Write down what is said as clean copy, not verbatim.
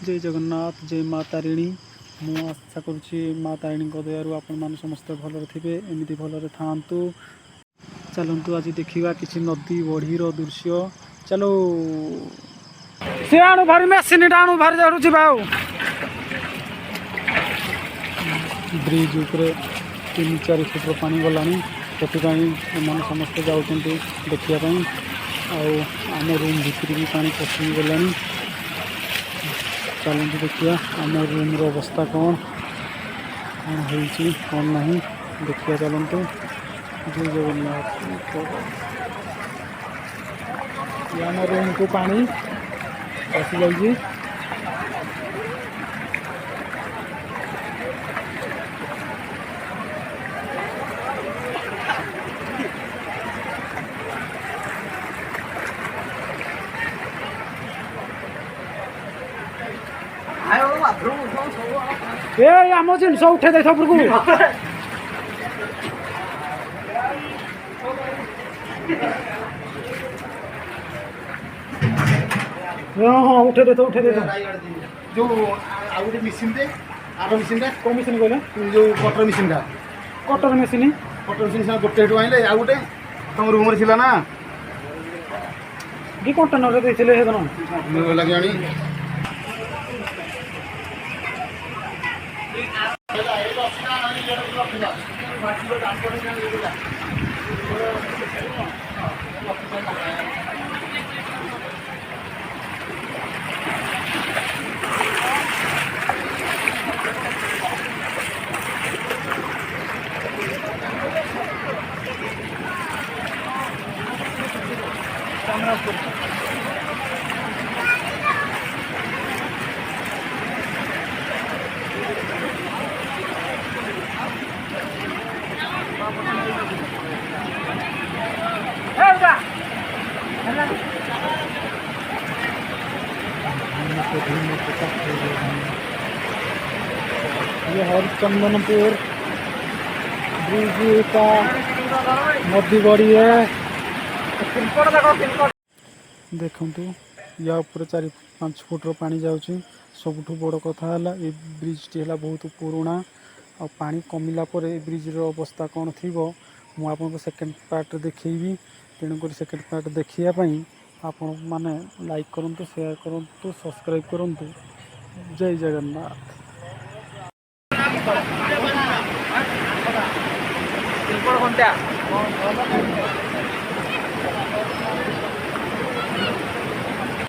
जय जगन्नाथ जय माँ तारिणी। मु आशा करुँची माँ तारिणी दयारू आपण मैंने समस्ते भलरे थे एमती भलरे था। चलतु आज देखा किसी नदी बढ़ीर दृश्य। चलो सी आणु भारी मेसीन आणु भारी जड़ुची भाऊ ब्रिज उपरे 3-4 फुट्र पानी गलानी से समस्ते जाऊँ देखापी। आम रूम भितर भी पानी पशि गला। चलते देखिए आम रूम अवस्था कौन कौन ना देखिए। चलते जय जगन्नाथ। आम रूम को पानी पशि जाइए। आम जिन उठे दे सब हाँ उठे दे उठे दे जो आउटे मिसिन दे आरो मिसिन दा को मिसिन कहले जो कटर मिसिन दा कटर मेसिन से गोटे हेटु आइले आ गोटे तुम रूम रे थिला ना कि कंटेनर रे देथिले हेदन लगे आनी ये हरिचंदनपुर ब्रिज का नदी बड़ी है। देखु या 4-5 फुट्र पानी जाऊँगी। सबुठ बड़ कथा है ये ब्रिज टी है बहुत पुराना आ पानी कमिला ब्रिज अवस्था कौन थी मुझे सेकेंड पार्ट देखी। तेणुक सेकेंड पार्ट देखापी आपण मैंने लाइक करूँ, शेयर करूँ, सब्सक्राइब करूँ। जय जगन्नाथ। घंटा